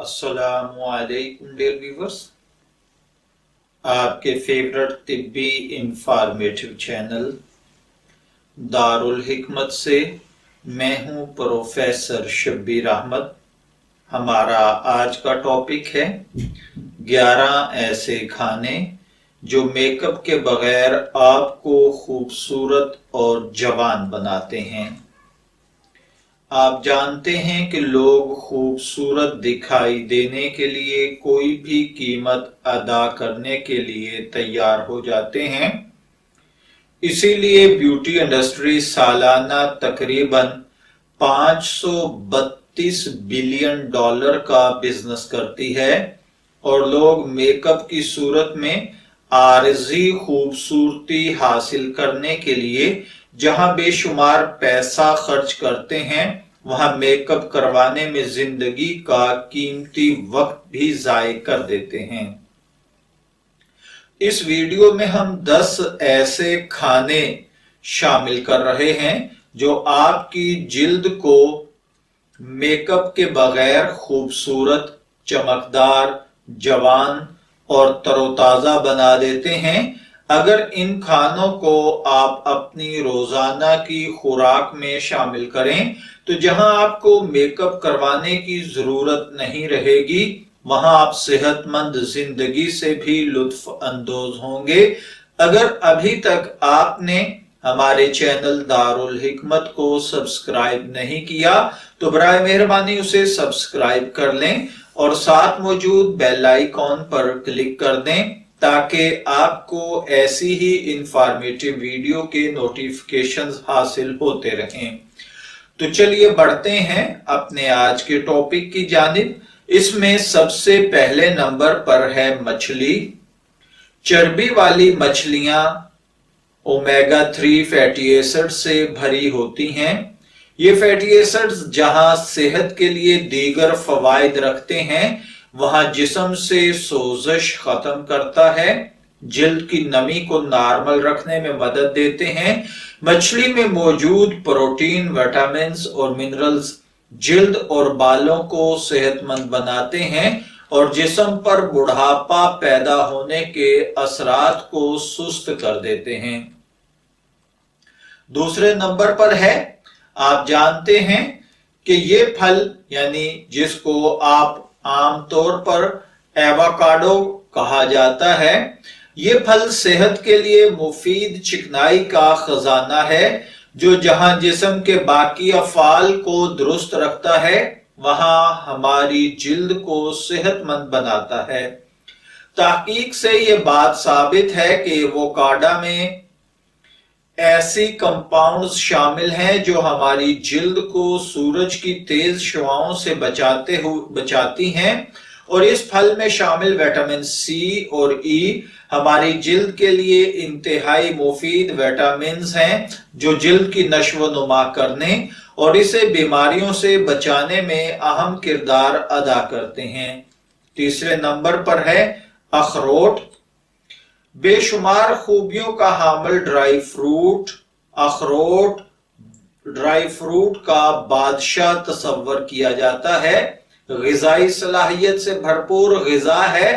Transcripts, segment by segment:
अस्सलामुअलैकुम dear viewers, आपके favourite तिब्बी informative channel Darul हिकमत से मैं हूं प्रोफेसर शब्बीर अहमद। हमारा आज का टॉपिक है 11 ऐसे खाने जो मेकअप के बगैर आपको खूबसूरत और जवान बनाते हैं। आप जानते हैं कि लोग खूबसूरत दिखाई देने के लिए कोई भी कीमत अदा करने के लिए तैयार हो जाते हैं। इसीलिए ब्यूटी इंडस्ट्री सालाना तकरीबन 532 बिलियन डॉलर का बिजनेस करती है और लोग मेकअप की सूरत में आरजी खूबसूरती हासिल करने के लिए जहां बेशुमार पैसा खर्च करते हैं, वहां मेकअप करवाने में जिंदगी का कीमती वक्त भी जाय कर देते हैं। इस वीडियो में हम 10 ऐसे खाने शामिल कर रहे हैं जो आपकी जिल्द को मेकअप के बगैर खूबसूरत, चमकदार, जवान और तरोताजा बना देते हैं। अगर इन खानों को आप अपनी रोजाना की खुराक में शामिल करें तो जहां आपको मेकअप करवाने की जरूरत नहीं रहेगी, वहां आप सेहतमंद जिंदगी से भी लुत्फ अंदोज होंगे। अगर अभी तक आपने हमारे चैनल दारुल हिकमत को सब्सक्राइब नहीं किया तो बराए मेहरबानी उसे सब्सक्राइब कर लें और साथ मौजूद बेल आइकॉन पर क्लिक कर दें ताकि आपको ऐसी ही इंफॉर्मेटिव वीडियो के नोटिफिकेशंस हासिल होते रहें। तो चलिए बढ़ते हैं अपने आज के टॉपिक की जानिब। इसमें सबसे पहले नंबर पर है मछली। चर्बी वाली मछलियां ओमेगा 3 फैटी एसिड से भरी होती हैं। ये फैटी एसिड्स जहां सेहत के लिए दीगर फवाइद रखते हैं, वहां जिस्म से सोजश खत्म करता है, जिल्द की नमी को नॉर्मल रखने में मदद देते हैं। मछली में मौजूद प्रोटीन, विटामिन्स और मिनरल्स जिल्द और बालों को सेहतमंद बनाते हैं और जिस्म पर बुढ़ापा पैदा होने के असरात को सुस्त कर देते हैं। दूसरे नंबर पर है, आप जानते हैं कि ये फल यानी जिसको आप आमतौर पर एवोकाडो कहा जाता है, ये फल सेहत के लिए मुफीद चिकनाई का खजाना है जो जहां जिस्म के बाकी अफाल को दुरुस्त रखता है, वहां हमारी जिल्द को सेहतमंद बनाता है। तहकीक से ये बात साबित है कि एवोकाडो में ऐसी कंपाउंड्स शामिल हैं जो हमारी जिल्द को सूरज की तेज शुआओं से बचाती हैं और इस फल में शामिल विटामिन सी और ई हमारी जिल्द के लिए इंतहाई मुफीद विटामिन्स हैं जो जिल्द की नश्व नुमा करने और इसे बीमारियों से बचाने में अहम किरदार अदा करते हैं। तीसरे नंबर पर है अखरोट। बेशुमार खूबियों का हामिल ड्राई फ्रूट अखरोट ड्राई फ्रूट का बादशाह तस्वर किया जाता है। ग़िज़ाई सलाहियत से भरपूर ग़िज़ा है।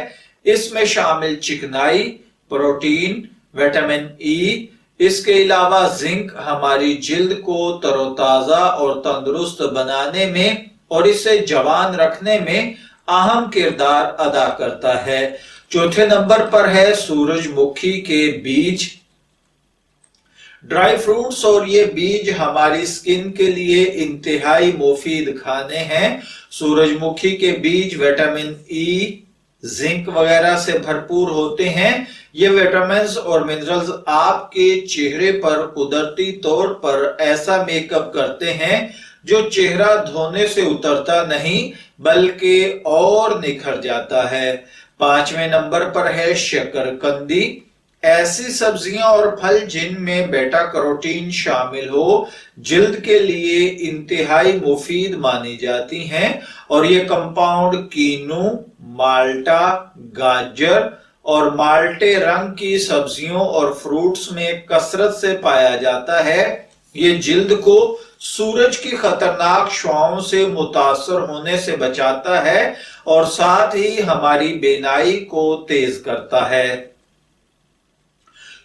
इसमें शामिल चिकनाई, प्रोटीन, विटामिन ई, इसके अलावा जिंक हमारी जिल्द को तरोताजा और तंदुरुस्त बनाने में और इसे जवान रखने में अहम किरदार अदा करता है। चौथे नंबर पर है सूरजमुखी के बीज। ड्राई फ्रूट्स और ये बीज हमारी स्किन के लिए इंतहाई मुफीद खाने हैं। सूरजमुखी के बीज विटामिन ई, जिंक वगैरह से भरपूर होते हैं। ये विटामिन्स और मिनरल्स आपके चेहरे पर कुदरती तौर पर ऐसा मेकअप करते हैं जो चेहरा धोने से उतरता नहीं बल्कि और निखर जाता है। पांचवें नंबर पर है शकरकंदी। ऐसी सब्जियां और फल जिनमें बेटा कैरोटीन शामिल हो जिल्द के लिए इंतहाई मुफीद मानी जाती हैं और ये कंपाउंड कीनू, माल्टा, गाजर और माल्टे रंग की सब्जियों और फ्रूट्स में कसरत से पाया जाता है। ये जिल्द को सूरज की खतरनाक शुआओं से मुतासर होने से बचाता है और साथ ही हमारी बेनाई को तेज करता है।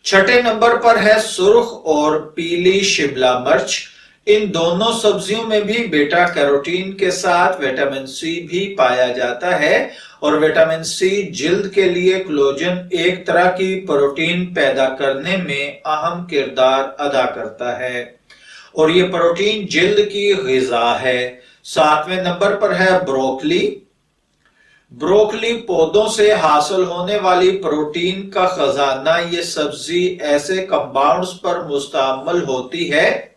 छठे नंबर पर है सुर्ख और पीली शिमला मिर्च। इन दोनों सब्जियों में भी बीटा कैरोटीन के साथ विटामिन सी भी पाया जाता है और विटामिन सी जिल्द के लिए कोलेजन, एक तरह की प्रोटीन पैदा करने में अहम किरदार अदा करता है और ये प्रोटीन जिल्द की ग़िज़ा है। सातवें नंबर पर है ब्रोकली। ब्रोकली पौधों से हासिल होने वाली प्रोटीन का खजाना। ये सब्जी ऐसे कंपाउंड्स पर मुश्तमिल होती है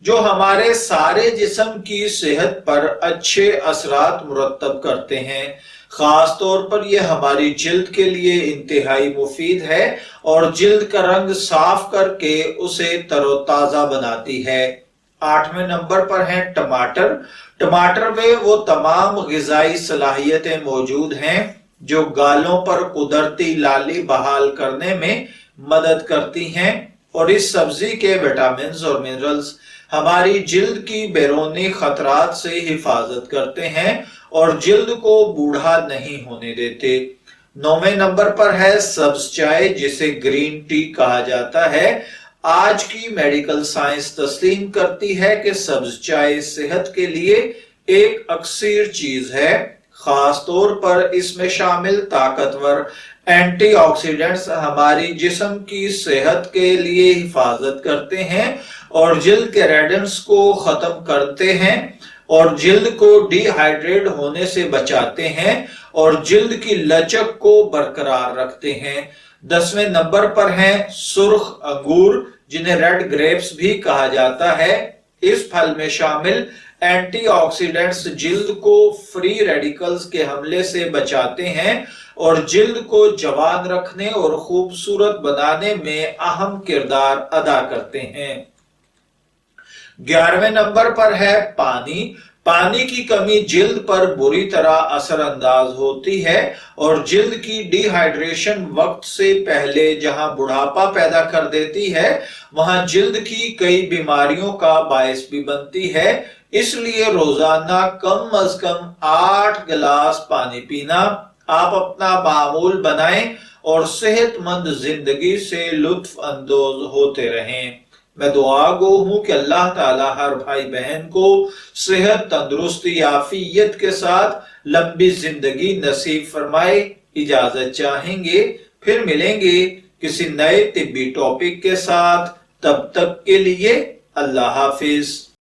जो हमारे सारे जिस्म की सेहत पर अच्छे असरात मुरतब करते हैं। खास तौर पर यह हमारी जिल्द के लिए इंतहाई मुफीद है और जिल्द का रंग साफ करके उसे तरोताजा बनाती है। आठवें नंबर पर है टमाटर। टमाटर में वो तमाम ग़िज़ाई सलाहियतें मौजूद हैं जो गालों पर कुदरती लाली बहाल करने में मदद करती हैं और इस सब्जी के विटामिन और मिनरल्स हमारी जिल्द की बैरूनी खतरात से हिफाजत करते हैं और जिल्द को बूढ़ा नहीं होने देते। नौवें नंबर पर है सब्ज चाय, जिसे ग्रीन टी कहा जाता है। आज की मेडिकल साइंस तस्लीम करती है कि सब्ज चाय सेहत के लिए एक अक्सीर चीज है। खास तौर पर इसमें शामिल ताकतवर एंटीऑक्सीडेंट्स हमारी जिस्म की सेहत के लिए हिफाजत करते हैं और जिल्द के रेडियंस को खत्म करते हैं और जिल्द को डिहाइड्रेट होने से बचाते हैं और जिल्द की लचक को बरकरार रखते हैं। 10वें नंबर पर हैं सुर्ख अंगूर, जिन्हें रेड ग्रेप्स भी कहा जाता है। इस फल में शामिल एंटीऑक्सीडेंट्स जिल्द को फ्री रेडिकल्स के हमले से बचाते हैं और जिल्द को जवान रखने और खूबसूरत बनाने में अहम किरदार अदा करते हैं। 11वें नंबर पर है पानी। पानी की कमी जिल्द पर बुरी तरह असरअंदाज होती है और जिल्द की डिहाइड्रेशन वक्त से पहले जहां बुढ़ापा पैदा कर देती है, वहां जिल्द की कई बीमारियों का बायस भी बनती है। इसलिए रोजाना कम अज कम 8 गिलास पानी पीना आप अपना मामूल बनाएं और सेहतमंद जिंदगी से लुत्फ अंदोज होते रहें। मैं दुआ गो हूं कि अल्लाह ताला हर भाई बहन को सेहत, तंदुरुस्ती, आफियत के साथ लंबी जिंदगी नसीब फरमाए। इजाजत चाहेंगे, फिर मिलेंगे किसी नए तिब्बी टॉपिक के साथ। तब तक के लिए अल्लाह हाफिज।